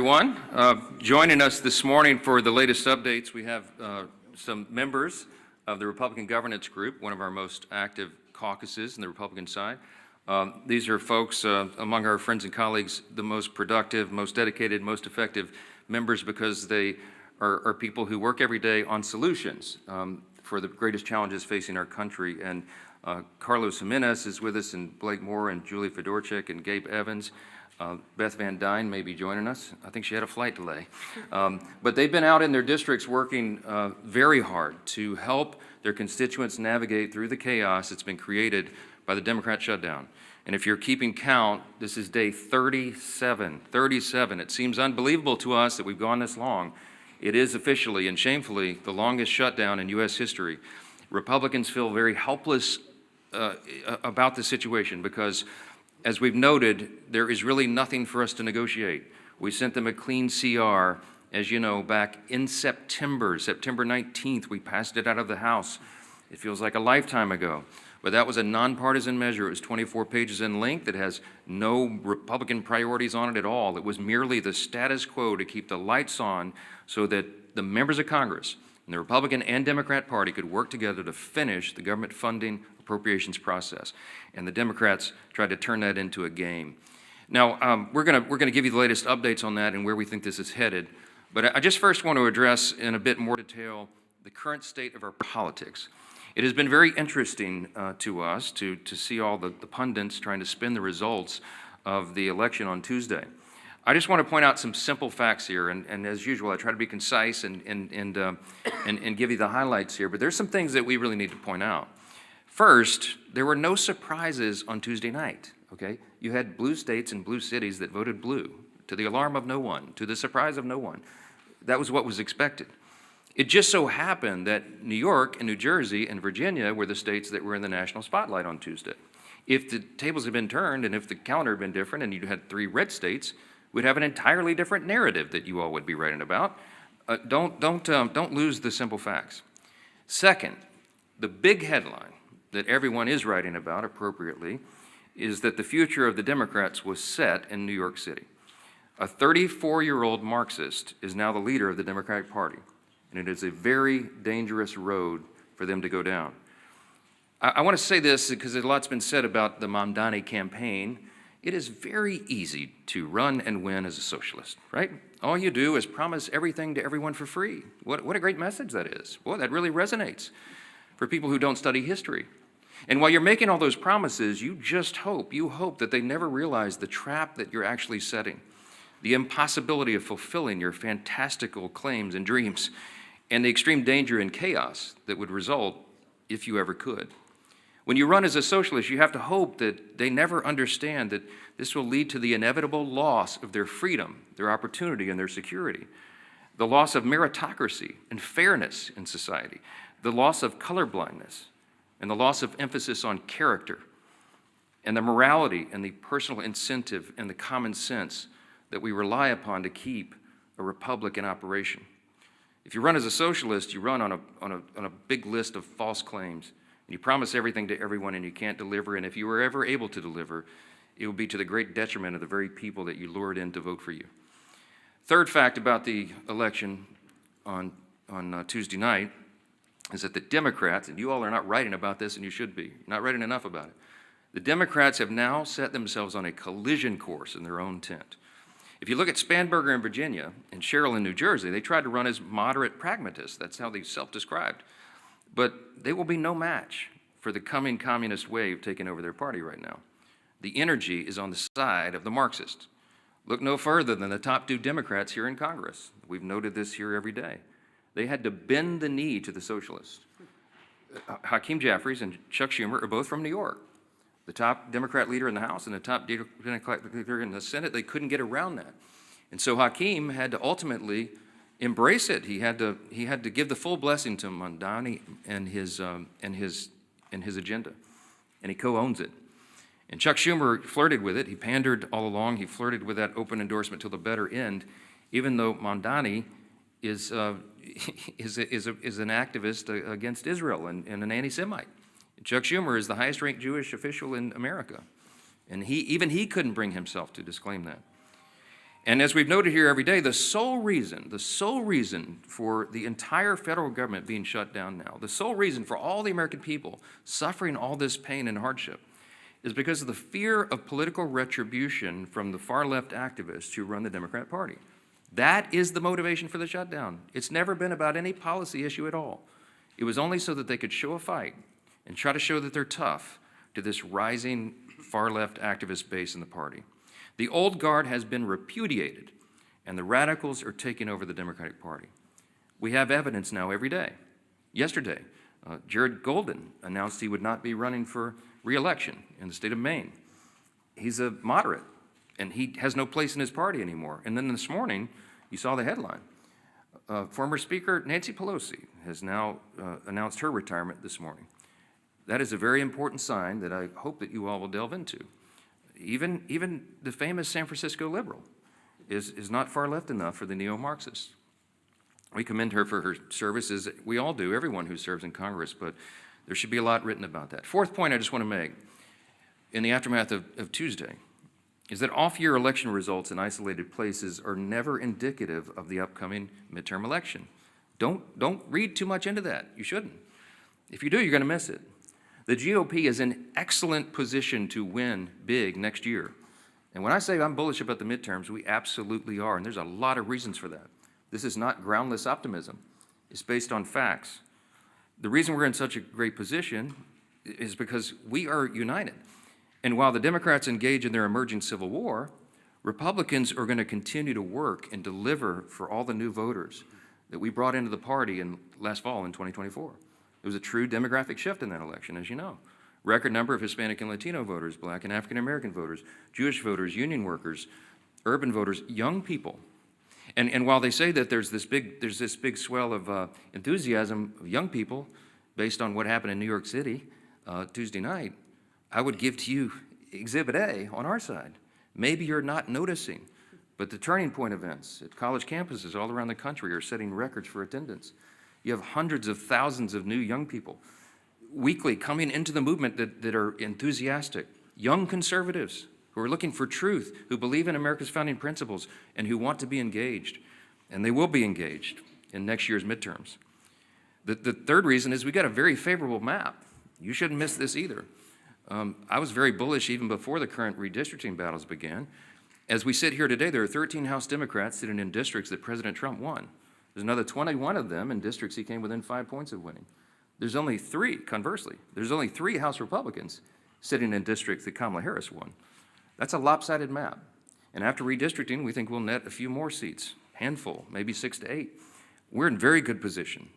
everyone. Joining us this morning for the latest updates, we have some members of the Republican Governance Group, one of our most active caucuses in the Republican side. These are folks among our friends and colleagues, the most productive, most dedicated, most effective members because they are people who work every day on solutions for the greatest challenges facing our country. And Carlos Jimenez is with us, and Blake Moore, and Julie Fedorchik, and Gabe Evans. Beth Van Dyne may be joining us. I think she had a flight delay. But they've been out in their districts working very hard to help their constituents navigate through the chaos that's been created by the Democrat shutdown. And if you're keeping count, this is day 37. 37. It seems unbelievable to us that we've gone this long. It is officially and shamefully the longest shutdown in U.S. history. Republicans feel very helpless about the situation because, as we've noted, there is really nothing for us to negotiate. We sent them a clean CR, as you know, back in September 19th, we passed it out of the House. It feels like a lifetime ago. But that was a nonpartisan measure. It was 24 pages in length. It has no Republican priorities on it at all. It was merely the status quo to keep the lights on so that the members of Congress and the Republican and Democrat Party could work together to finish the government funding appropriations process. And the Democrats tried to turn that into a game. Now, we're gonna give you the latest updates on that and where we think this is headed. But I just first want to address in a bit more detail the current state of our politics. It has been very interesting to us to see all the pundits trying to spin the results of the election on Tuesday. I just want to point out some simple facts here, and as usual, I try to be concise and give you the highlights here, but there's some things that we really need to point out. First, there were no surprises on Tuesday night, okay? You had blue states and blue cities that voted blue, to the alarm of no one, to the surprise of no one. That was what was expected. It just so happened that New York and New Jersey and Virginia were the states that were in the national spotlight on Tuesday. If the tables had been turned and if the calendar had been different and you had 3 red states, we'd have an entirely different narrative that you all would be writing about. Don't lose the simple facts. Second, the big headline that everyone is writing about appropriately is that the future of the Democrats was set in New York City. A 34-year-old Marxist is now the leader of the Democratic Party, and it is a very dangerous road for them to go down. I want to say this because a lot's been said about the Mamdani campaign. It is very easy to run and win as a socialist, right? All you do is promise everything to everyone for free. What a great message that is. Boy, that really resonates for people who don't study history. And while you're making all those promises, you hope that they never realize the trap that you're actually setting, the impossibility of fulfilling your fantastical claims and dreams, and the extreme danger and chaos that would result if you ever could. When you run as a socialist, you have to hope that they never understand that this will lead to the inevitable loss of their freedom, their opportunity, and their security, the loss of meritocracy and fairness in society, the loss of colorblindness, and the loss of emphasis on character, and the morality and the personal incentive and the common sense that we rely upon to keep a republic in operation. If you run as a socialist, you run on a big list of false claims, and you promise everything to everyone and you can't deliver, and if you were ever able to deliver, it will be to the great detriment of the very people that you lured in to vote for you. Third fact about the election on Tuesday night is that the Democrats, and you all are not writing about this, and you should be, not writing enough about it, the Democrats have now set themselves on a collision course in their own tent. If you look at Spanberger in Virginia and Sherrill in New Jersey, they tried to run as moderate pragmatists. That's how they self-described. But they will be no match for the coming communist wave taking over their party right now. The energy is on the side of the Marxists. Look no further than the top 2 Democrats here in Congress. We've noted this here every day. They had to bend the knee to the socialists. Hakeem Jeffries and Chuck Schumer are both from New York. The top Democrat leader in the House and the top Democrat leader in the Senate, they couldn't get around that. And so Hakeem had to ultimately embrace it. He had to give the full blessing to Mamdani and his agenda. And he co-owns it. And Chuck Schumer flirted with it. He pandered all along. He flirted with that open endorsement till the better end, even though Mamdani is an activist against Israel and an anti-Semite. Chuck Schumer is the highest-ranked Jewish official in America, and he couldn't bring himself to disclaim that. And as we've noted here every day, the sole reason for the entire federal government being shut down now, the sole reason for all the American people suffering all this pain and hardship is because of the fear of political retribution from the far-left activists who run the Democrat Party. That is the motivation for the shutdown. It's never been about any policy issue at all. It was only so that they could show a fight and try to show that they're tough to this rising far-left activist base in the party. The old guard has been repudiated, and the radicals are taking over the Democratic Party. We have evidence now every day. Yesterday, Jared Golden announced he would not be running for re-election in the state of Maine. He's a moderate, and he has no place in his party anymore. And then this morning, you saw the headline. Former Speaker Nancy Pelosi has now announced her retirement this morning. That is a very important sign that I hope that you all will delve into. Even the famous San Francisco liberal is not far left enough for the neo-Marxists. We commend her for her services. We all do, everyone who serves in Congress, but there should be a lot written about that. Fourth point I just want to make in the aftermath of Tuesday is that off-year election results in isolated places are never indicative of the upcoming midterm election. Don't read too much into that. You shouldn't. If you do, you're going to miss it. The GOP is in excellent position to win big next year. And when I say I'm bullish about the midterms, we absolutely are, and there's a lot of reasons for that. This is not groundless optimism. It's based on facts. The reason we're in such a great position is because we are united. And while the Democrats engage in their emerging civil war, Republicans are going to continue to work and deliver for all the new voters that we brought into the party last fall in 2024. There was a true demographic shift in that election, as you know. Record number of Hispanic and Latino voters, Black and African American voters, Jewish voters, union workers, urban voters, young people. And while they say that there's this big swell of enthusiasm of young people based on what happened in New York City Tuesday night, I would give to you Exhibit A on our side. Maybe you're not noticing, but the turning point events at college campuses all around the country are setting records for attendance. You have hundreds of thousands of new young people weekly coming into the movement that are enthusiastic, young conservatives who are looking for truth, who believe in America's founding principles, and who want to be engaged. And they will be engaged in next year's midterms. The third reason is we got a very favorable map. You shouldn't miss this either. I was very bullish even before the current redistricting battles began. As we sit here today, there are 13 House Democrats sitting in districts that President Trump won. There's another 21 of them in districts he came within 5 points of winning. There's only three, conversely, there's only 3 House Republicans sitting in districts that Kamala Harris won. That's a lopsided map. And after redistricting, we think we'll net a few more seats, handful, maybe 6 to 8. We're in very good position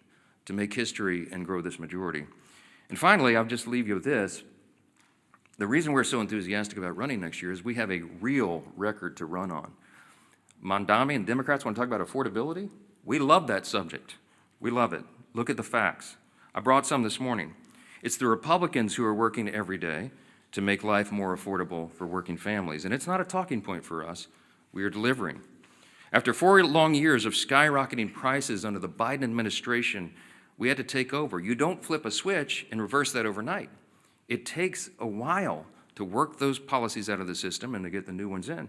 to make history and grow this majority. And finally, I'll just leave you with this. The reason we're so enthusiastic about running next year is we have a real record to run on. Mondami and Democrats want to talk about affordability. We love that subject. We love it. Look at the facts. I brought some this morning. It's the Republicans who are working every day to make life more affordable for working families. And it's not a talking point for us. We are delivering. After 4 long years of skyrocketing prices under the Biden administration, we had to take over. You don't flip a switch and reverse that overnight. It takes a while to work those policies out of the system and to get the new ones in.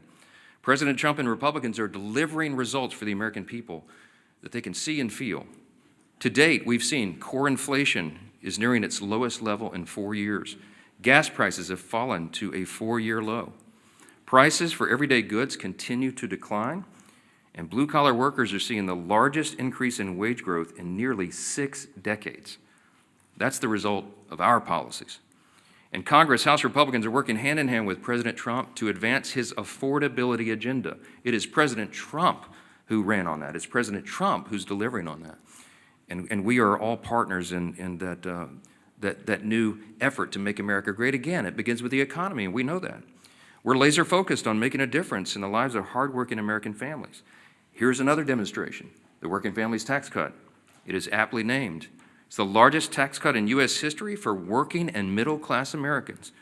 President Trump and Republicans are delivering results for the American people that they can see and feel. To date, we've seen core inflation is nearing its lowest level in 4 years. Gas prices have fallen to a 4-year low. Prices for everyday goods continue to decline, and blue-collar workers are seeing the largest increase in wage growth in nearly 6 decades. That's the result of our policies. In Congress, House Republicans are working hand in hand with President Trump to advance his affordability agenda. It is President Trump who ran on that. It's President Trump who's delivering on that. And we are all partners in that new effort to make America great again. It begins with the economy, and we know that. We're laser focused on making a difference in the lives of hardworking American families. Here's another demonstration, the Working Families Tax Cut. It is aptly named. It's the largest tax cut in U.S. history for working and middle-class Americans.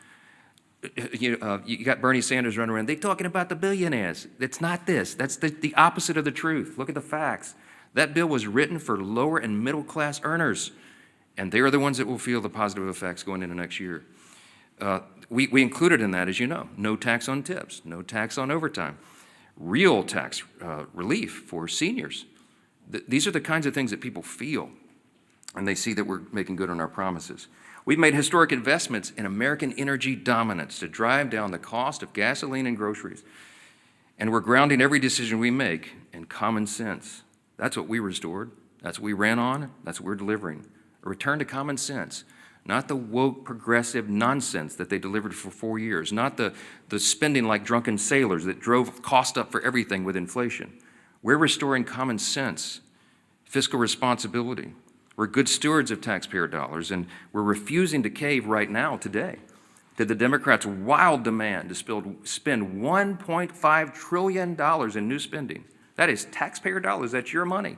You got Bernie Sanders running around. They're talking about the billionaires. It's not this. That's the opposite of the truth. Look at the facts. That bill was written for lower and middle-class earners, and they are the ones that will feel the positive effects going into next year. We included in that, as you know, no tax on tips, no tax on overtime, real tax relief for seniors. These are the kinds of things that people feel, and they see that we're making good on our promises. We've made historic investments in American energy dominance to drive down the cost of gasoline and groceries. And we're grounding every decision we make in common sense. That's what we restored. That's what we ran on. That's what we're delivering. A return to common sense, not the woke progressive nonsense that they delivered for 4 years, not the spending like drunken sailors that drove cost up for everything with inflation. We're restoring common sense, fiscal responsibility. We're good stewards of taxpayer dollars, and we're refusing to cave right now, today, to the Democrats' wild demand to spend $1.5 trillion in new spending. That is taxpayer dollars, that's your money,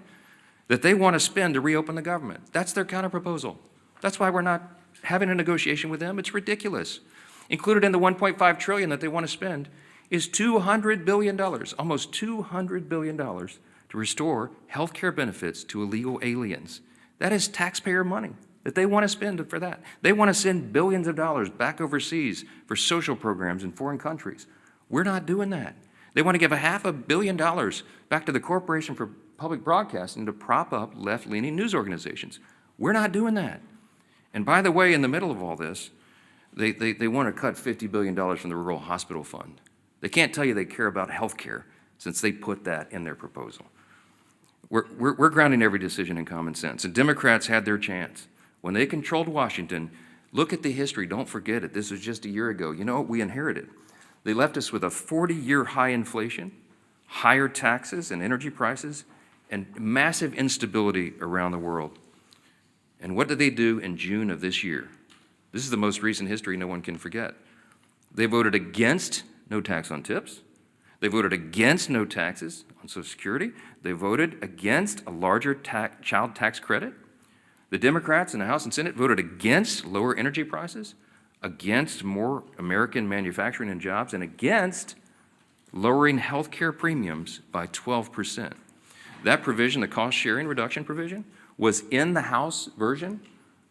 that they want to spend to reopen the government. That's their counterproposal. That's why we're not having a negotiation with them. It's ridiculous. Included in the $1.5 trillion that they want to spend is $200 billion, almost $200 billion, to restore health care benefits to illegal aliens. That is taxpayer money that they want to spend for that. They want to send billions of dollars back overseas for social programs in foreign countries. We're not doing that. They want to give $500 million back to the Corporation for Public Broadcasting to prop up left-leaning news organizations. We're not doing that. And by the way, in the middle of all this, they want to cut $50 billion from the Rural Hospital Fund. They can't tell you they care about health care since they put that in their proposal. We're grounding every decision in common sense. And Democrats had their chance. When they controlled Washington, look at the history. Don't forget it. This was just a year ago. You know what we inherited? They left us with a 40-year high inflation, higher taxes and energy prices, and massive instability around the world. And what did they do in June of this year? This is the most recent history no one can forget. They voted against no tax on tips. They voted against no taxes on Social Security. They voted against a larger child tax credit. The Democrats in the House and Senate voted against lower energy prices, against more American manufacturing and jobs, and against lowering health care premiums by 12%. That provision, the cost sharing reduction provision, was in the House version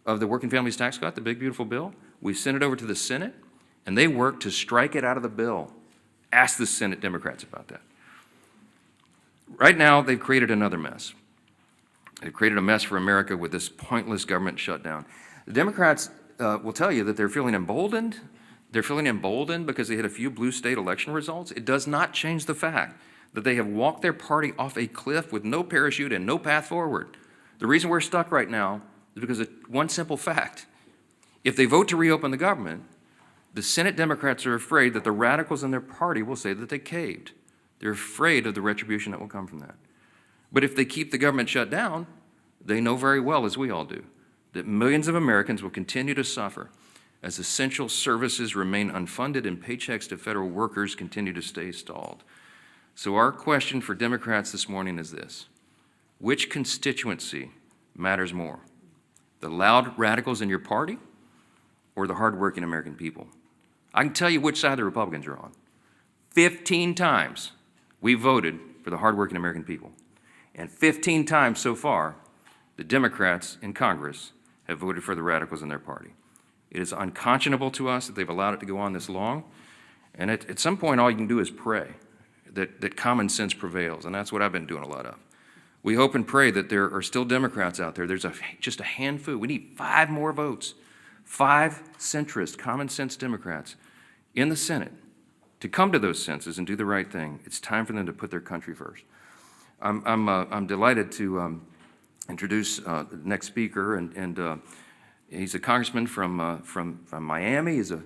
of the Working Families Tax Cut, the big beautiful bill. We sent it over to the Senate, and they worked to strike it out of the bill. Ask the Senate Democrats about that. Right now, they've created another mess. They've created a mess for America with this pointless government shutdown. The Democrats will tell you that they're feeling emboldened. They're feeling emboldened because they had a few blue state election results. It does not change the fact that they have walked their party off a cliff with no parachute and no path forward. The reason we're stuck right now is because of one simple fact. If they vote to reopen the government, the Senate Democrats are afraid that the radicals in their party will say that they caved. They're afraid of the retribution that will come from that. But if they keep the government shut down, they know very well, as we all do, that millions of Americans will continue to suffer as essential services remain unfunded and paychecks to federal workers continue to stay stalled. So our question for Democrats this morning is this: which constituency matters more? The loud radicals in your party or the hardworking American people? I can tell you which side the Republicans are on. 15 times we voted for the hardworking American people. And 15 times so far, the Democrats in Congress have voted for the radicals in their party. It is unconscionable to us that they've allowed it to go on this long. And at some point, all you can do is pray that common sense prevails. And that's what I've been doing a lot of. We hope and pray that there are still Democrats out there. There's just a handful. We need 5 more votes. 5 centrist, common sense Democrats in the Senate to come to those senses and do the right thing. It's time for them to put their country first. I'm delighted to introduce the next speaker, and he's a congressman from Miami. He's a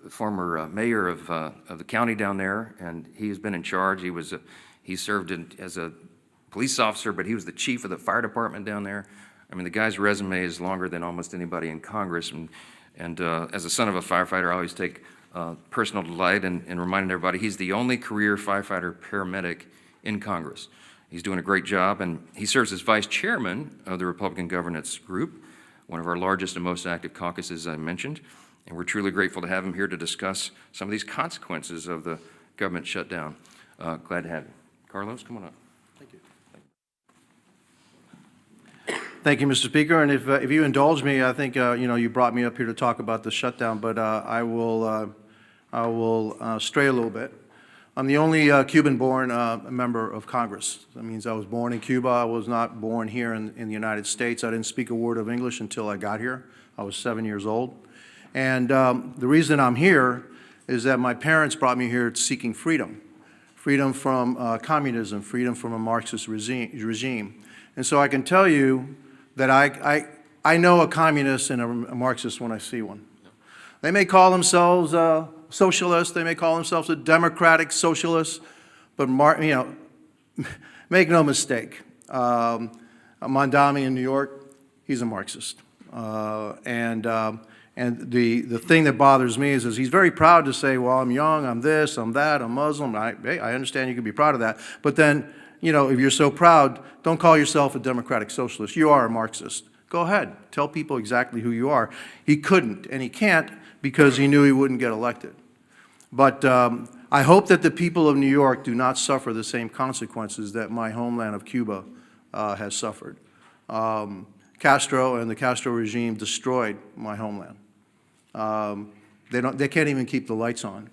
former mayor of the county down there, and he has been in charge. He served as a police officer, but he was the chief of the fire department down there. I mean, the guy's resume is longer than almost anybody in Congress, and as a son of a firefighter, I always take personal delight in reminding everybody he's the only career firefighter paramedic in Congress. He's doing a great job, and he serves as vice chairman of the Republican Governance Group, one of our largest and most active caucuses I mentioned, and we're truly grateful to have him here to discuss some of these consequences of the government shutdown. Glad to have you. Carlos, come on up. Thank you. Thank you, Mr. Speaker. And if you indulge me, I think you brought me up here to talk about the shutdown, but I will stray a little bit. I'm the only Cuban-born member of Congress. That means I was born in Cuba. I was not born here in the United States. I didn't speak a word of English until I got here. I was 7 years old. And the reason I'm here is that my parents brought me here seeking freedom. Freedom from communism, freedom from a Marxist regime. And so I can tell you that I know a communist and a Marxist when I see one. They may call themselves socialists, they may call themselves a democratic socialist, but make no mistake, Mondami in New York, he's a Marxist. And the thing that bothers me is he's very proud to say, well, I'm young, I'm this, I'm that, I'm Muslim. Hey, I understand you can be proud of that. But then, if you're so proud, don't call yourself a democratic socialist. You are a Marxist. Go ahead. Tell people exactly who you are. He couldn't, and he can't because he knew he wouldn't get elected. But I hope that the people of New York do not suffer the same consequences that my homeland of Cuba has suffered. Castro and the Castro regime destroyed my homeland. They can't even keep the lights on.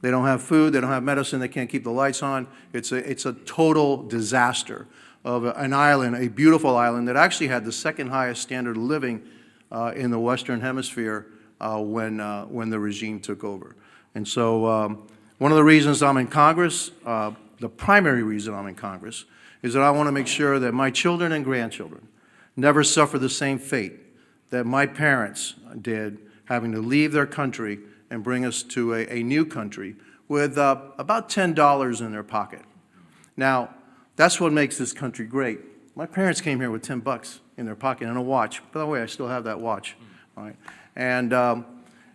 They don't have food, they don't have medicine, they can't keep the lights on. It's a total disaster of an island, a beautiful island that actually had the second highest standard of living in the Western Hemisphere when the regime took over. And so one of the reasons I'm in Congress, the primary reason I'm in Congress, is that I want to make sure that my children and grandchildren never suffer the same fate that my parents did, having to leave their country and bring us to a new country with about $10 in their pocket. Now, that's what makes this country great. My parents came here with $10 in their pocket and a watch. By the way, I still have that watch. All right.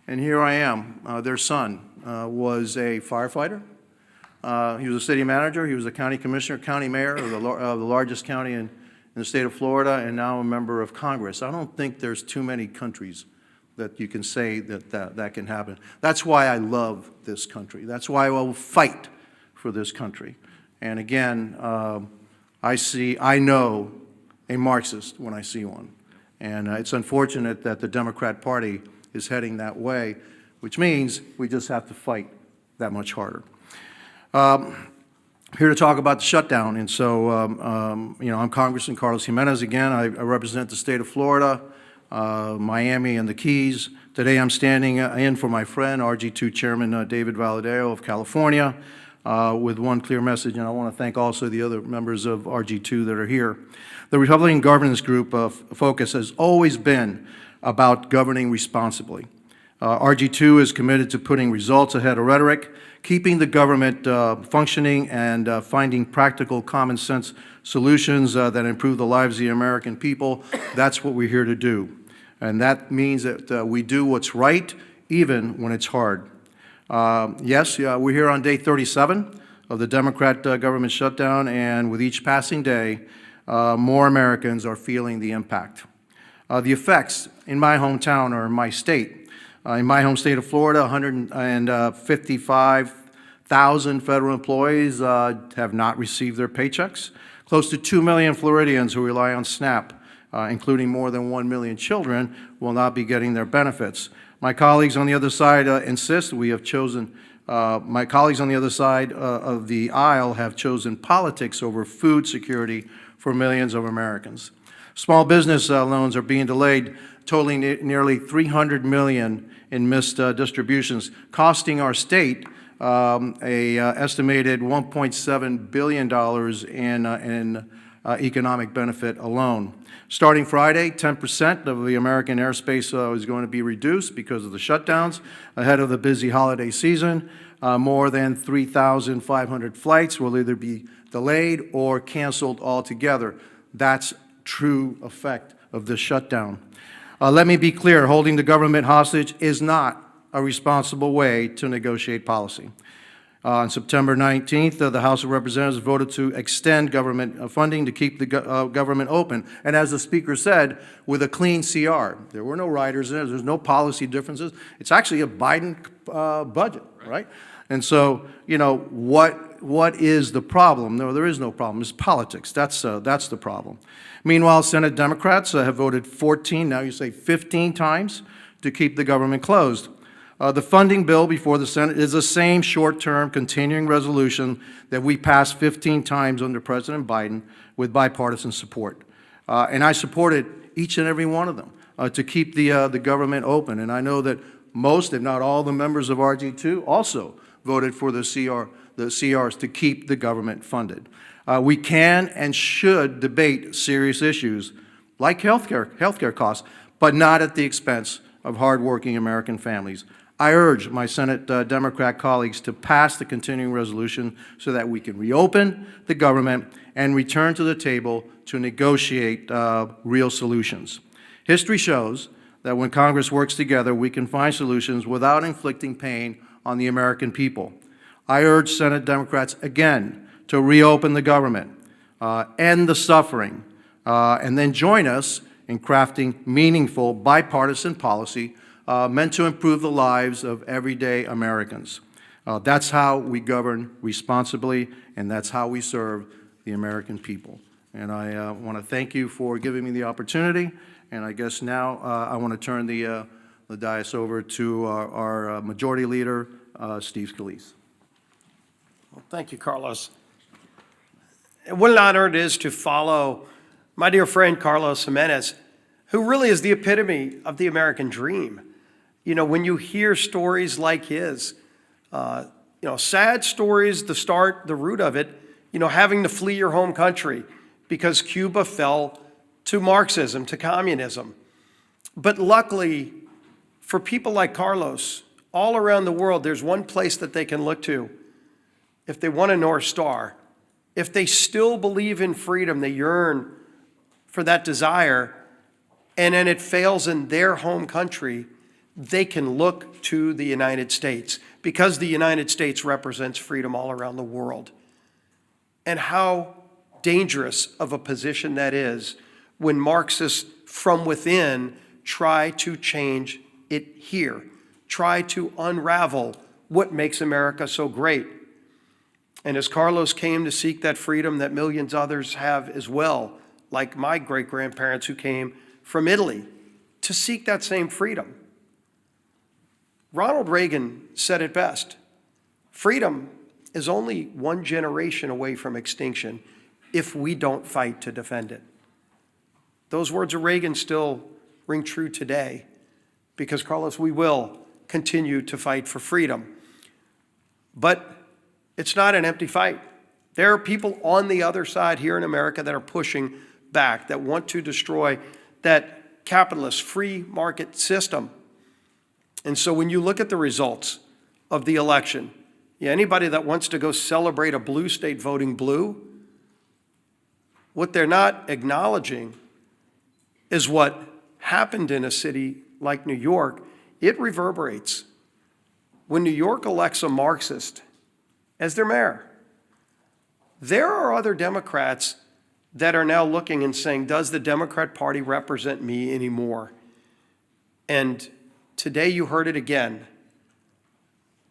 And here I am. Their son was a firefighter. He was a city manager. He was a county commissioner, county mayor of the largest county in the state of Florida, and now a member of Congress. I don't think there's too many countries that you can say that can happen. That's why I love this country. That's why I will fight for this country. And again, I know a Marxist when I see one. And it's unfortunate that the Democrat Party is heading that way, which means we just have to fight that much harder. Here to talk about the shutdown. And so, I'm Congressman Carlos Jimenez again. I represent the state of Florida, Miami, and the Keys. Today I'm standing in for my friend, RG2 Chairman David Valadeo of California, with one clear message, and I want to thank also the other members of RG2 that are here. The Republican Governance Group focus has always been about governing responsibly. RG2 is committed to putting results ahead of rhetoric, keeping the government functioning, and finding practical, common sense solutions that improve the lives of the American people. That's what we're here to do. And that means that we do what's right, even when it's hard. Yes, we're here on day 37 of the Democrat government shutdown, and with each passing day, more Americans are feeling the impact. The effects in my hometown or in my state. In my home state of Florida, 155,000 federal employees have not received their paychecks. Close to 2 million Floridians who rely on SNAP, including more than 1 million children, will not be getting their benefits. My colleagues on the other side insist we have chosen, my colleagues on the other side of the aisle have chosen politics over food security for millions of Americans. Small business loans are being delayed, totaling nearly $300 million in missed distributions, costing our state an estimated $1.7 billion in economic benefit alone. Starting Friday, 10% of the American airspace is going to be reduced because of the shutdowns ahead of the busy holiday season. More than 3,500 flights will either be delayed or canceled altogether. That's true effect of this shutdown. Let me be clear, holding the government hostage is not a responsible way to negotiate policy. On September 19th, the House of Representatives voted to extend government funding to keep the government open. And as the Speaker said, with a clean CR. There were no riders in it. There's no policy differences. It's actually a Biden budget, right? And so, what is the problem? No, there is no problem. It's politics. That's the problem. Meanwhile, Senate Democrats have voted 14, now you say 15 times, to keep the government closed. The funding bill before the Senate is the same short-term continuing resolution that we passed 15 times under President Biden with bipartisan support. And I supported each and every one of them to keep the government open. And I know that most, if not all, the members of RG2 also voted for the CRs to keep the government funded. We can and should debate serious issues like healthcare costs, but not at the expense of hardworking American families. I urge my Senate Democrat colleagues to pass the continuing resolution so that we can reopen the government and return to the table to negotiate real solutions. History shows that when Congress works together, we can find solutions without inflicting pain on the American people. I urge Senate Democrats again to reopen the government, end the suffering, and then join us in crafting meaningful bipartisan policy meant to improve the lives of everyday Americans. That's how we govern responsibly, and that's how we serve the American people. And I want to thank you for giving me the opportunity, and I guess now I want to turn the dais over to our Majority Leader, Steve Scalise. Well, thank you, Carlos. And what an honor it is to follow my dear friend Carlos Jimenez, who really is the epitome of the American dream. You know, when you hear stories like his, sad stories, the root of it, having to flee your home country because Cuba fell to Marxism, to communism. But luckily, for people like Carlos, all around the world, there's one place that they can look to if they want a North Star. If they still believe in freedom, they yearn for that desire, and then it fails in their home country, they can look to the United States because the United States represents freedom all around the world. And how dangerous of a position that is when Marxists from within try to change it here, try to unravel what makes America so great. And as Carlos came to seek that freedom that millions others have as well, like my great-grandparents who came from Italy to seek that same freedom. Ronald Reagan said it best: freedom is only one generation away from extinction if we don't fight to defend it. Those words of Reagan still ring true today because, Carlos, we will continue to fight for freedom. But it's not an empty fight. There are people on the other side here in America that are pushing back, that want to destroy that capitalist free market system. And so when you look at the results of the election, anybody that wants to go celebrate a blue state voting blue, what they're not acknowledging is what happened in a city like New York. It reverberates. When New York elects a Marxist as their mayor, there are other Democrats that are now looking and saying, does the Democrat Party represent me anymore? And today you heard it again.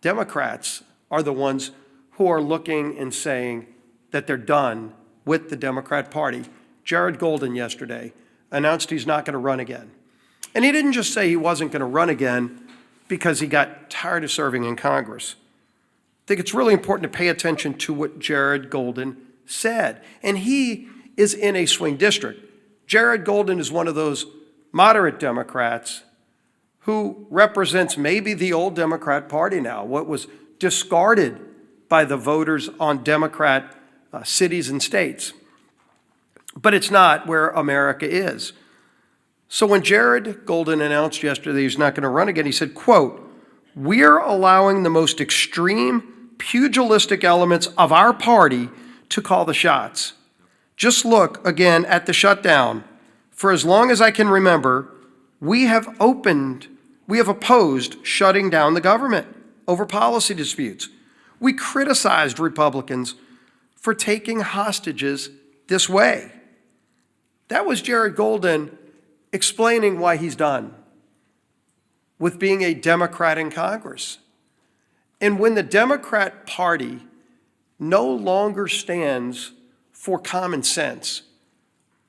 Democrats are the ones who are looking and saying that they're done with the Democrat Party. Jared Golden yesterday announced he's not going to run again. And he didn't just say he wasn't going to run again because he got tired of serving in Congress. I think it's really important to pay attention to what Jared Golden said. And he is in a swing district. Jared Golden is one of those moderate Democrats who represents maybe the old Democrat Party now, what was discarded by the voters on Democrat cities and states. But it's not where America is. So when Jared Golden announced yesterday he's not going to run again, he said, quote, "We're allowing the most extreme, pugilistic elements of our party to call the shots. Just look again at the shutdown. For as long as I can remember, we have opposed shutting down the government over policy disputes. We criticized Republicans for taking hostages this way." That was Jared Golden explaining why he's done with being a Democrat in Congress. And when the Democrat Party no longer stands for common sense,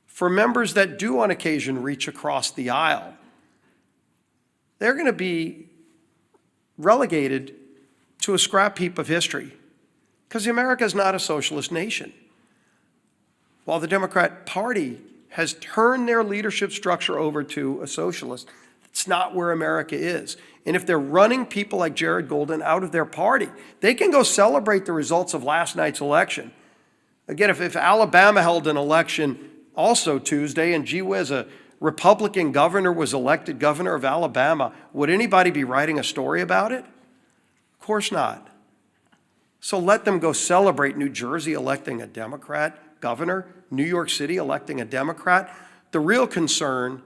for members that do on occasion reach across the aisle, they're going to be relegated to a scrap heap of history, because America is not a socialist nation. While the Democrat Party has turned their leadership structure over to a socialist, it's not where America is. And if they're running people like Jared Golden out of their party, they can go celebrate the results of last night's election. Again, if Alabama held an election also Tuesday, and gee whiz, a Republican governor was elected governor of Alabama, would anybody be writing a story about it? Of course not. So let them go celebrate New Jersey electing a Democrat governor, New York City electing a Democrat. The real concern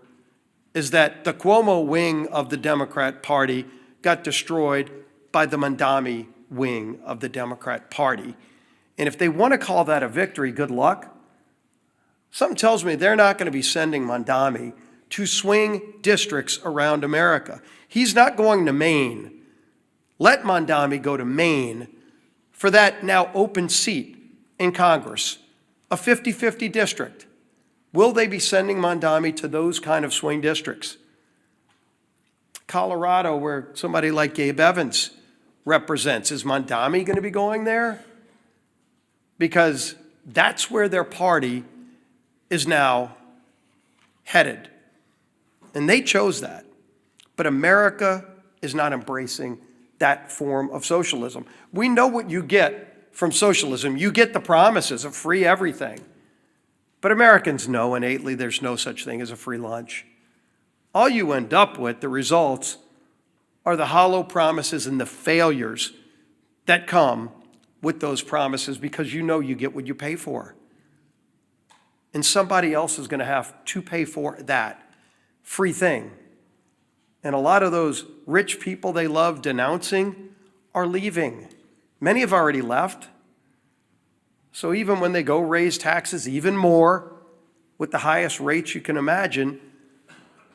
is that the Cuomo wing of the Democrat Party got destroyed by the Mondami wing of the Democrat Party. And if they want to call that a victory, good luck. Something tells me they're not going to be sending Mondami to swing districts around America. He's not going to Maine. Let Mondami go to Maine for that now open seat in Congress, a 50-50 district. Will they be sending Mondami to those kind of swing districts? Colorado, where somebody like Gabe Evans represents, is Mondami going to be going there? Because that's where their party is now headed. And they chose that. But America is not embracing that form of socialism. We know what you get from socialism. You get the promises of free everything. But Americans know innately there's no such thing as a free lunch. All you end up with, the results, are the hollow promises and the failures that come with those promises, because you know you get what you pay for. And somebody else is going to have to pay for that free thing. And a lot of those rich people they love denouncing are leaving. Many have already left. So even when they go raise taxes even more, with the highest rates you can imagine,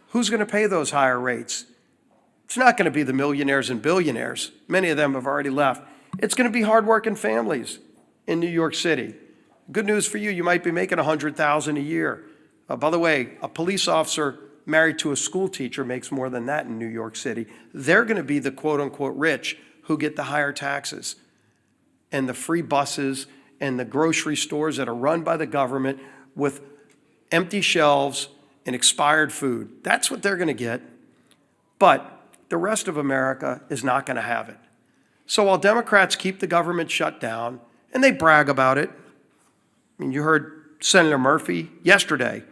who's going to pay those higher rates? It's not going to be the millionaires and billionaires. Many of them have already left. It's going to be hardworking families in New York City. Good news for you, you might be making $100,000 a year. By the way, a police officer married to a school teacher makes more than that in New York City. They're going to be the quote-unquote rich who get the higher taxes and the free buses and the grocery stores that are run by the government with empty shelves and expired food. That's what they're going to get. But the rest of America is not going to have it. So while Democrats keep the government shut down, and they brag about it, I mean, you heard Senator Murphy yesterday,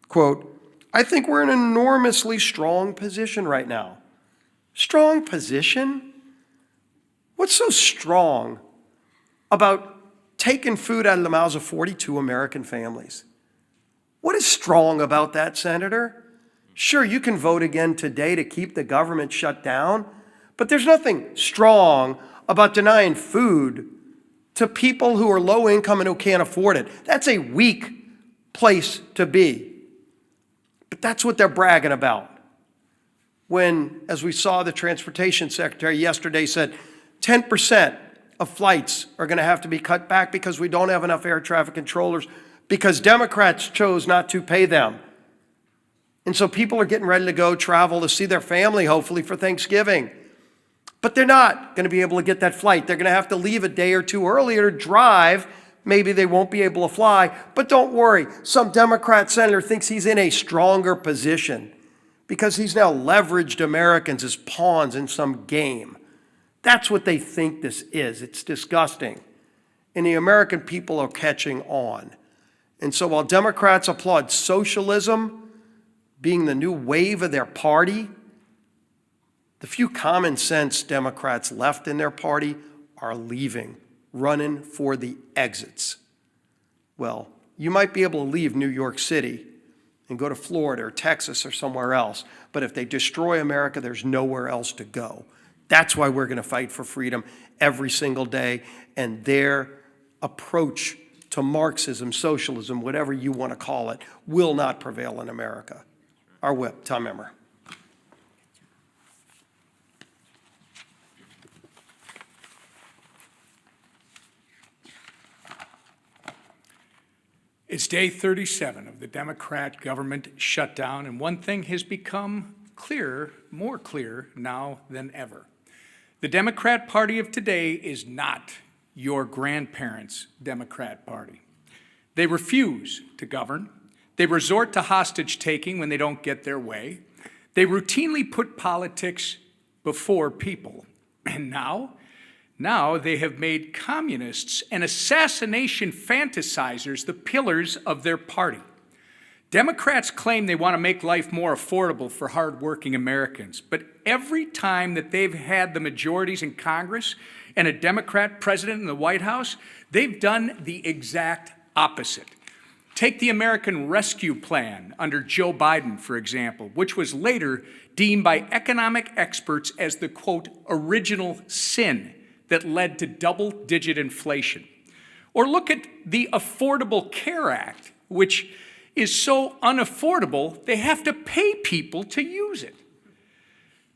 quote, "I think we're in an enormously strong position right now." Strong position? What's so strong about taking food out of the mouths of 42 American families? What is strong about that, Senator? Sure, you can vote again today to keep the government shut down, but there's nothing strong about denying food to people who are low income and who can't afford it. That's a weak place to be. But that's what they're bragging about. When, as we saw, the transportation secretary yesterday said 10% of flights are going to have to be cut back because we don't have enough air traffic controllers because Democrats chose not to pay them. And so people are getting ready to go travel to see their family, hopefully, for Thanksgiving. But they're not going to be able to get that flight. They're going to have to leave a day or two earlier to drive. Maybe they won't be able to fly. But don't worry, some Democrat senator thinks he's in a stronger position because he's now leveraged Americans as pawns in some game. That's what they think this is. It's disgusting. And the American people are catching on. And so while Democrats applaud socialism being the new wave of their party, the few common sense Democrats left in their party are leaving, running for the exits. Well, you might be able to leave New York City and go to Florida or Texas or somewhere else, but if they destroy America, there's nowhere else to go. That's why we're going to fight for freedom every single day, and their approach to Marxism, socialism, whatever you want to call it, will not prevail in America. Our whip, Tom Emmer. It's day 37 of the Democrat government shutdown, and one thing has become clearer, more clear now than ever. The Democrat Party of today is not your grandparents' Democrat Party. They refuse to govern. They resort to hostage-taking when they don't get their way. They routinely put politics before people. And now they have made communists and assassination fantasizers the pillars of their party. Democrats claim they want to make life more affordable for hardworking Americans, but every time that they've had the majorities in Congress and a Democrat president in the White House, they've done the exact opposite. Take the American Rescue Plan under Joe Biden, for example, which was later deemed by economic experts as the, quote, original sin that led to double-digit inflation. Or look at the Affordable Care Act, which is so unaffordable, they have to pay people to use it.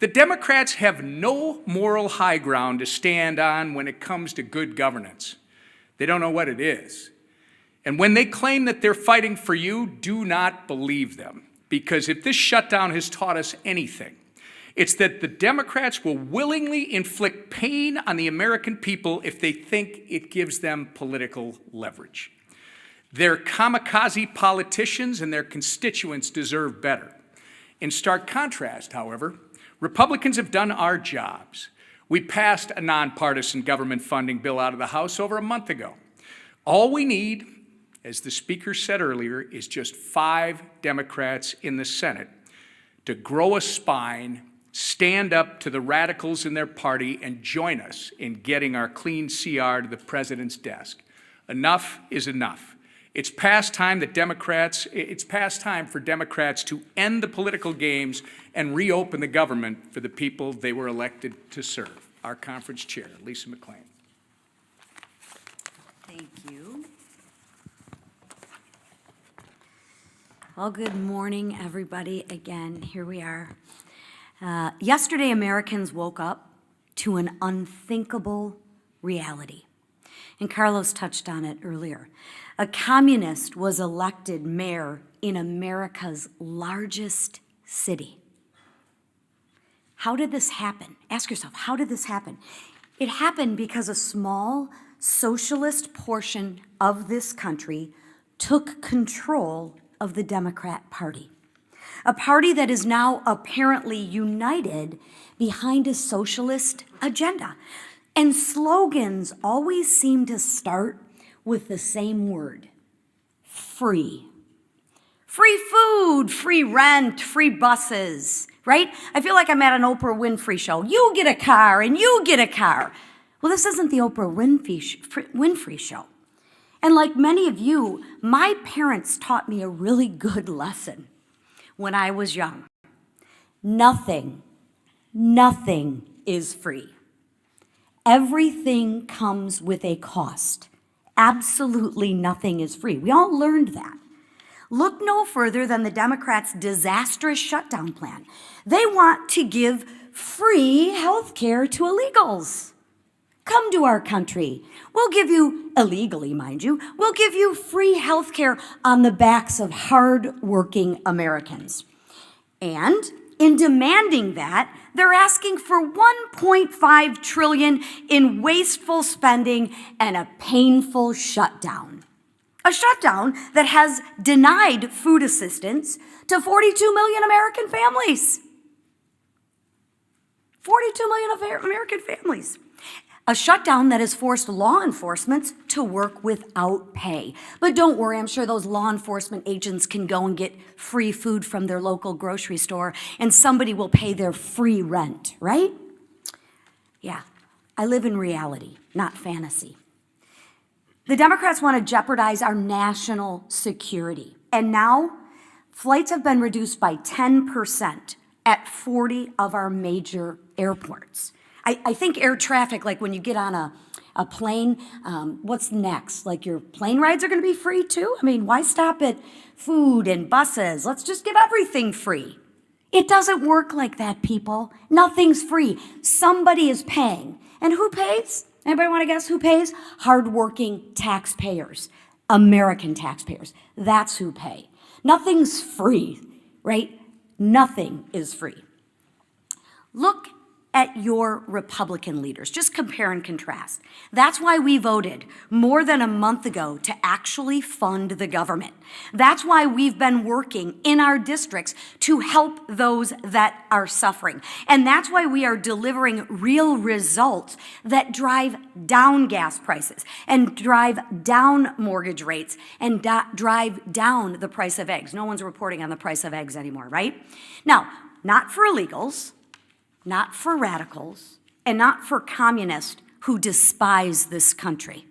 The Democrats have no moral high ground to stand on when it comes to good governance. They don't know what it is. And when they claim that they're fighting for you, do not believe them. Because if this shutdown has taught us anything, it's that the Democrats will willingly inflict pain on the American people if they think it gives them political leverage. Their kamikaze politicians and their constituents deserve better. In stark contrast, however, Republicans have done our jobs. We passed a nonpartisan government funding bill out of the House over a month ago. All we need, as the Speaker said earlier, is just 5 Democrats in the Senate to grow a spine, stand up to the radicals in their party, and join us in getting our clean CR to the president's desk. Enough is enough. It's past time for Democrats to end the political games and reopen the government for the people they were elected to serve. Our conference chair, Lisa McClain. Thank you. Well, good morning, everybody. Again, here we are. Yesterday, Americans woke up to an unthinkable reality. And Carlos touched on it earlier. A communist was elected mayor in America's largest city. How did this happen? Ask yourself, how did this happen? It happened because a small socialist portion of this country took control of the Democrat Party. A party that is now apparently united behind a socialist agenda. And slogans always seem to start with the same word: free. Free food, free rent, free buses, right? I feel like I'm at an Oprah Winfrey show. You get a car and you get a car. Well, this isn't the Oprah Winfrey show. And like many of you, my parents taught me a really good lesson when I was young. Nothing is free. Everything comes with a cost. Absolutely nothing is free. We all learned that. Look no further than the Democrats' disastrous shutdown plan. They want to give free health care to illegals. Come to our country. We'll give you, illegally mind you, we'll give you free health care on the backs of hard-working Americans. And in demanding that, they're asking for $1.5 trillion in wasteful spending and a painful shutdown. A shutdown that has denied food assistance to 42 million American families. 42 million American families. A shutdown that has forced law enforcement to work without pay. But don't worry, I'm sure those law enforcement agents can go and get free food from their local grocery store, and somebody will pay their free rent, right? Yeah, I live in reality, not fantasy. The Democrats want to jeopardize our national security. And now, flights have been reduced by 10% at 40 of our major airports. I think air traffic, like when you get on a plane, what's next? Like your plane rides are going to be free too? I mean, why stop at food and buses? Let's just give everything free. It doesn't work like that, people. Nothing's free. Somebody is paying. And who pays? Anybody want to guess who pays? Hardworking taxpayers, American taxpayers. That's who pay. Nothing's free, right? Nothing is free. Look at your Republican leaders. Just compare and contrast. That's why we voted more than a month ago to actually fund the government. That's why we've been working in our districts to help those that are suffering. And that's why we are delivering real results that drive down gas prices and drive down mortgage rates and drive down the price of eggs. No one's reporting on the price of eggs anymore, right? Now, not for illegals, not for radicals, and not for communists who despise this country,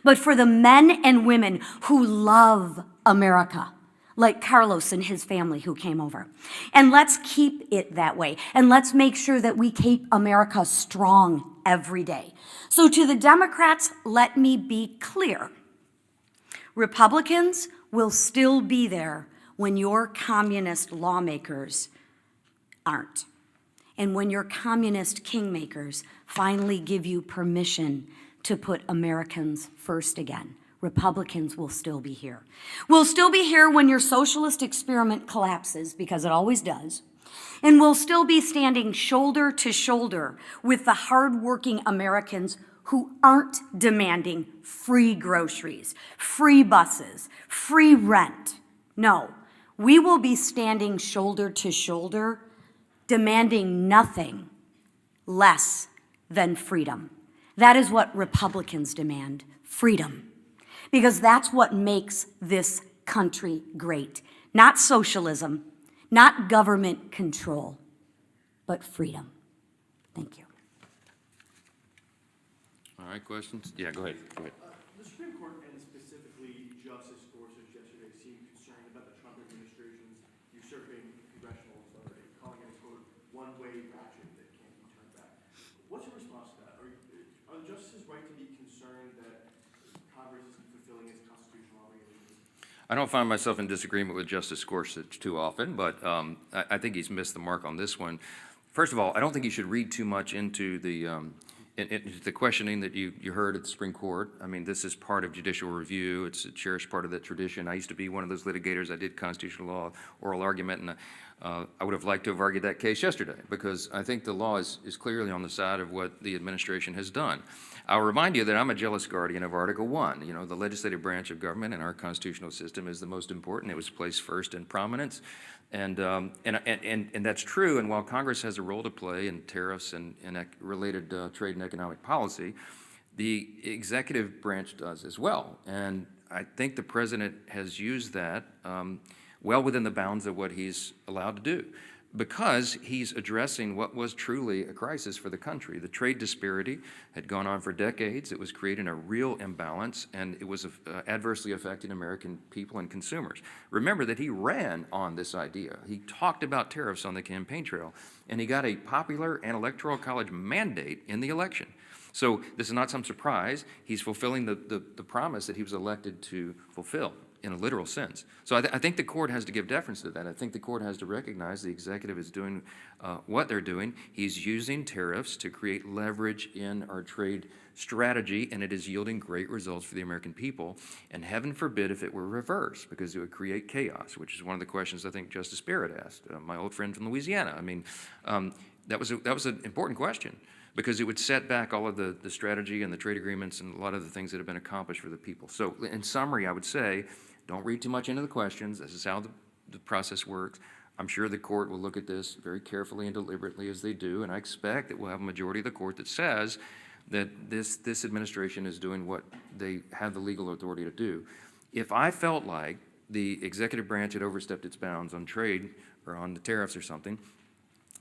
but for the men and women who love America, like Carlos and his family who came over. And let's keep it that way. And let's make sure that we keep America strong every day. So to the Democrats, let me be clear. Republicans will still be there when your communist lawmakers aren't. And when your communist kingmakers finally give you permission to put Americans first again, Republicans will still be here. We'll still be here when your socialist experiment collapses, because it always does. And we'll still be standing shoulder to shoulder with the hardworking Americans who aren't demanding free groceries, free buses, free rent. No, we will be standing shoulder to shoulder, demanding nothing less than freedom. That is what Republicans demand, freedom. Because that's what makes this country great. Not socialism, not government control, but freedom. Thank you. All right, questions? Yeah, go ahead. The Supreme Court, and specifically Justice Gorsuch yesterday, seemed concerned about the Trump administration's usurping congressional authority, calling it a, quote, one-way ratchet that can't be turned back. What's your response to that? Are the justices right to be concerned that Congress isn't fulfilling its constitutional obligations? I don't find myself in disagreement with Justice Gorsuch too often, but I think he's missed the mark on this one. First of all, I don't think you should read too much into the questioning that you heard at the Supreme Court. I mean, this is part of judicial review. It's a cherished part of that tradition. I used to be one of those litigators. I did constitutional law, oral argument, and I would have liked to have argued that case yesterday, because I think the law is clearly on the side of what the administration has done. I'll remind you that I'm a jealous guardian of Article 1. You know, the legislative branch of government in our constitutional system is the most important. It was placed first in prominence. And that's true. And while Congress has a role to play in tariffs and related trade and economic policy, the executive branch does as well. And I think the president has used that well within the bounds of what he's allowed to do, because he's addressing what was truly a crisis for the country. The trade disparity had gone on for decades. It was creating a real imbalance, and it was adversely affecting American people and consumers. Remember that he ran on this idea. He talked about tariffs on the campaign trail, and he got a popular and electoral college mandate in the election. So this is not some surprise. He's fulfilling the promise that he was elected to fulfill, in a literal sense. So I think the court has to give deference to that. I think the court has to recognize the executive is doing what they're doing. He's using tariffs to create leverage in our trade strategy, and it is yielding great results for the American people. And heaven forbid if it were reversed, because it would create chaos, which is one of the questions I think Justice Barrett asked, my old friend from Louisiana. I mean, that was an important question, because it would set back all of the strategy and the trade agreements and a lot of the things that have been accomplished for the people. So in summary, I would say, don't read too much into the questions. This is how the process works. I'm sure the court will look at this very carefully and deliberately, as they do, and I expect that we'll have a majority of the court that says that this administration is doing what they have the legal authority to do. If I felt like the executive branch had overstepped its bounds on trade or on the tariffs or something,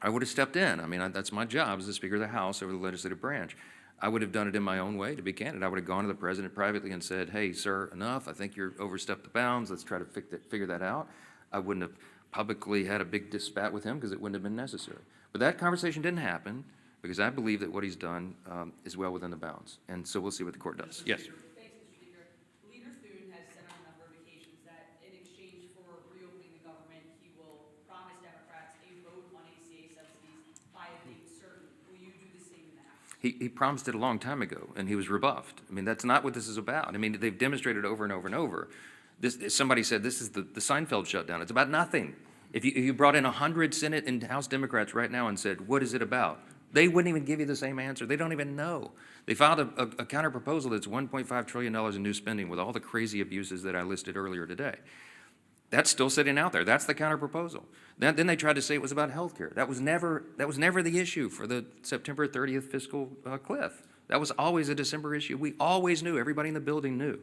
I would have stepped in. I mean, that's my job as the Speaker of the House over the legislative branch. I would have done it in my own way, to be candid. I would have gone to the president privately and said, hey, sir, enough. I think you're overstepped the bounds. Let's try to figure that out. I wouldn't have publicly had a big spat with him, because it wouldn't have been necessary. But that conversation didn't happen, because I believe that what he's done is well within the bounds. And so we'll see what the court does. Yes? Thanks, Mr. Speaker. Leader Thune has said on a number of occasions that in exchange for reopening the government, he will promise Democrats a vote on ACA subsidies by a date certain. Will you do the same in the House? He promised it a long time ago, and he was rebuffed. I mean, that's not what this is about. I mean, they've demonstrated over and over and over. Somebody said this is the Seinfeld shutdown. It's about nothing. If you brought in 100 Senate and House Democrats right now and said, what is it about? They wouldn't even give you the same answer. They don't even know. They filed a counter proposal that's $1.5 trillion in new spending with all the crazy abuses that I listed earlier today. That's still sitting out there. That's the counter proposal. Then they tried to say it was about health care. That was never the issue for the September 30th fiscal cliff. That was always a December issue. We always knew, everybody in the building knew,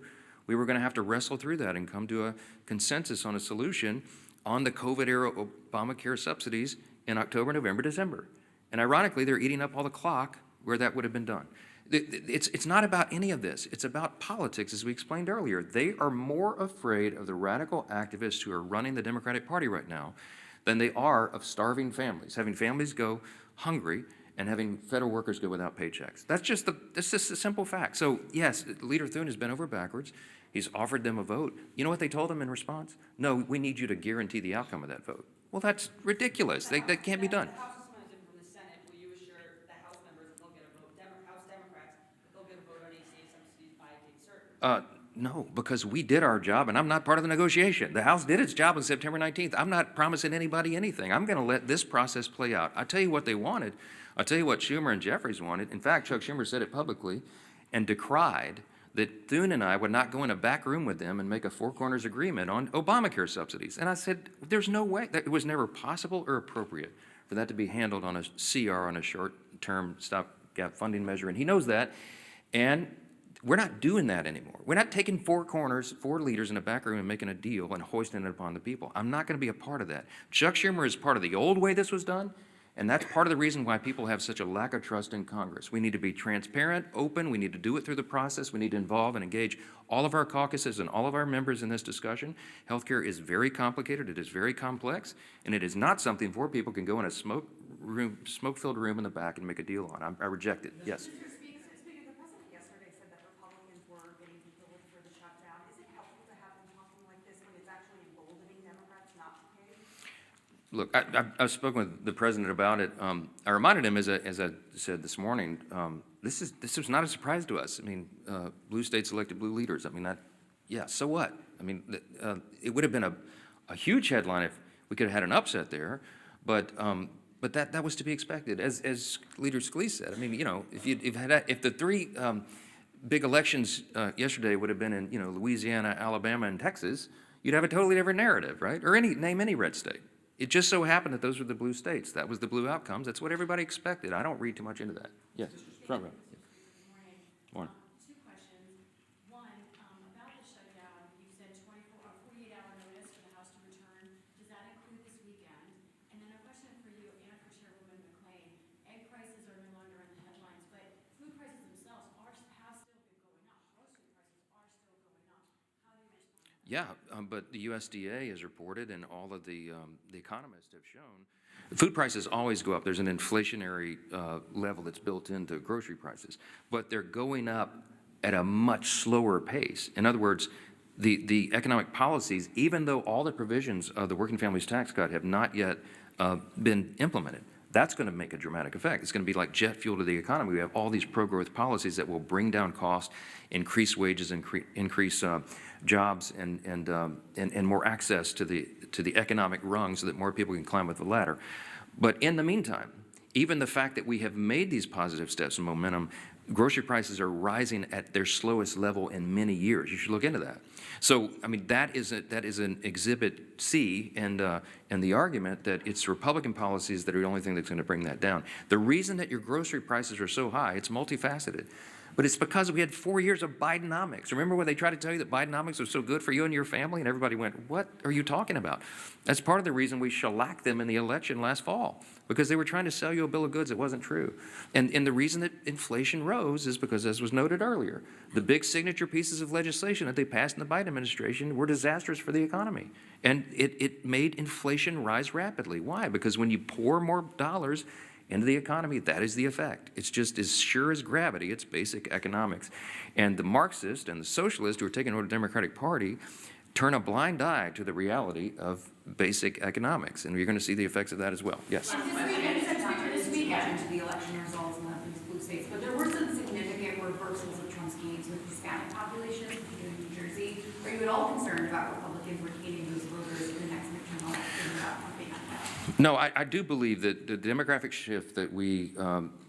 we were going to have to wrestle through that and come to a consensus on a solution on the COVID-era Obamacare subsidies in October, November, December. And ironically, they're eating up all the clock where that would have been done. It's not about any of this. It's about politics, as we explained earlier. They are more afraid of the radical activists who are running the Democratic Party right now than they are of starving families, having families go hungry and having federal workers go without paychecks. That's just a simple fact. So yes, Leader Thune has been over backwards. He's offered them a vote. You know what they told him in response? No, we need you to guarantee the outcome of that vote. Well, that's ridiculous. That can't be done. The House is coming in from the Senate. Will you assure the House members that they'll get a vote, House Democrats, that they'll get a vote on ACA subsidies by a date certain? No, because we did our job, and I'm not part of the negotiation. The House did its job on September 19th. I'm not promising anybody anything. I'm going to let this process play out. I'll tell you what they wanted. I'll tell you what Schumer and Jeffries wanted. In fact, Chuck Schumer said it publicly and decried that Thune and I would not go in a back room with them and make a four corners agreement on Obamacare subsidies. And I said, there's no way. That it was never possible or appropriate for that to be handled on a CR, on a short-term stopgap funding measure. And he knows that. And we're not doing that anymore. We're not taking four corners, four leaders in a back room and making a deal and hoisting it upon the people. I'm not going to be a part of that. Chuck Schumer is part of the old way this was done, and that's part of the reason why people have such a lack of trust in Congress. We need to be transparent, open. We need to do it through the process. We need to involve and engage all of our caucuses and all of our members in this discussion. Healthcare is very complicated. It is very complex, and it is not something four people can go in a smoke-filled room in the back and make a deal on. I reject it. Yes. Speaker, the president yesterday said that Republicans were getting people for the shutdown. Is it helpful to have them talking like this when it's actually emboldening Democrats not to pay? Look, I've spoken with the president about it. I reminded him, as I said this morning, this was not a surprise to us. I mean, blue states elected blue leaders. I mean, yeah, so what? I mean, it would have been a huge headline if we could have had an upset there, but that was to be expected. As Leader Scalise said, I mean, you know, if the three big elections yesterday would have been in, you know, Louisiana, Alabama, and Texas, you'd have a totally different narrative, right? Or name any red state. It just so happened that those were the blue states. That was the blue outcomes. That's what everybody expected. I don't read too much into that. Yes, front row. Morning. Two questions. One, about the shutdown, you said 48-hour notice for the House to return. Does that include this weekend? And then a question for you and for Chairwoman McClain. Egg prices are no longer in the headlines, but food prices themselves have still been going up. Grocery prices are still going up. How do you respond? Yeah, but the USDA has reported, and all of the economists have shown, food prices always go up. There's an inflationary level that's built into grocery prices, but they're going up at a much slower pace. In other words, the economic policies, even though all the provisions of the Working Families Tax Cut have not yet been implemented, that's going to make a dramatic effect. It's going to be like jet fuel to the economy. We have all these pro-growth policies that will bring down costs, increase wages, increase jobs, and more access to the economic rung so that more people can climb up the ladder. But in the meantime, even the fact that we have made these positive steps and momentum, grocery prices are rising at their slowest level in many years. You should look into that. So, I mean, that is an exhibit C, and the argument that it's Republican policies that are the only thing that's going to bring that down. The reason that your grocery prices are so high, it's multifaceted. But it's because we had 4 years of Bidenomics. Remember when they tried to tell you that Bidenomics was so good for you and your family, and everybody went, what are you talking about? That's part of the reason we shellacked them in the election last fall, because they were trying to sell you a bill of goods that wasn't true. And the reason that inflation rose is because, as was noted earlier, the big signature pieces of legislation that they passed in the Biden administration were disastrous for the economy. And it made inflation rise rapidly. Why? Because when you pour more dollars into the economy, that is the effect. It's just as sure as gravity. It's basic economics. And the Marxists and the socialists who are taking over the Democratic Party turn a blind eye to the reality of basic economics. And you're going to see the effects of that as well. Yes? This weekend to the election results in these blue states, but there were some significant reversals of Trump's gains with Hispanic populations, particularly in New Jersey. Are you at all concerned about Republicans retaining those voters in the next midterm election without something like that? No, I do believe that the demographic shift that we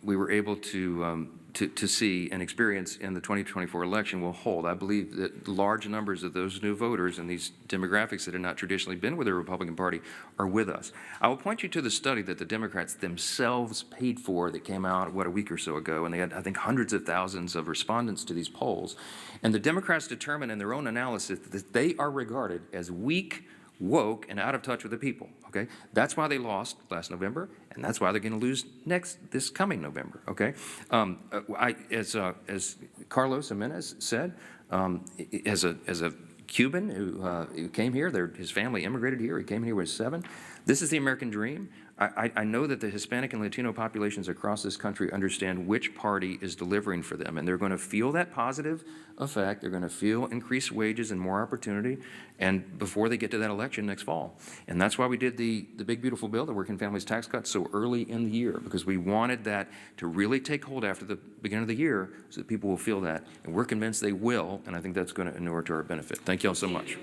were able to see and experience in the 2024 election will hold. I believe that large numbers of those new voters and these demographics that have not traditionally been with the Republican Party are with us. I will point you to the study that the Democrats themselves paid for that came out, a week or so ago, and they had, I think, hundreds of thousands of respondents to these polls. And the Democrats determined in their own analysis that they are regarded as weak, woke, and out of touch with the people, okay? That's why they lost last November, and that's why they're going to lose this coming November, okay? As Carlos Jimenez said, as a Cuban who came here, his family immigrated here, he came here when he was 7. This is the American dream. I know that the Hispanic and Latino populations across this country understand which party is delivering for them, and they're going to feel that positive effect. They're going to feel increased wages and more opportunity, and before they get to that election next fall. And that's why we did the big, beautiful bill, the Working Families Tax Cut, so early in the year, because we wanted that to really take hold after the beginning of the year so that people will feel that. And we're convinced they will, and I think that's going to inure to our benefit. Thank you all so much.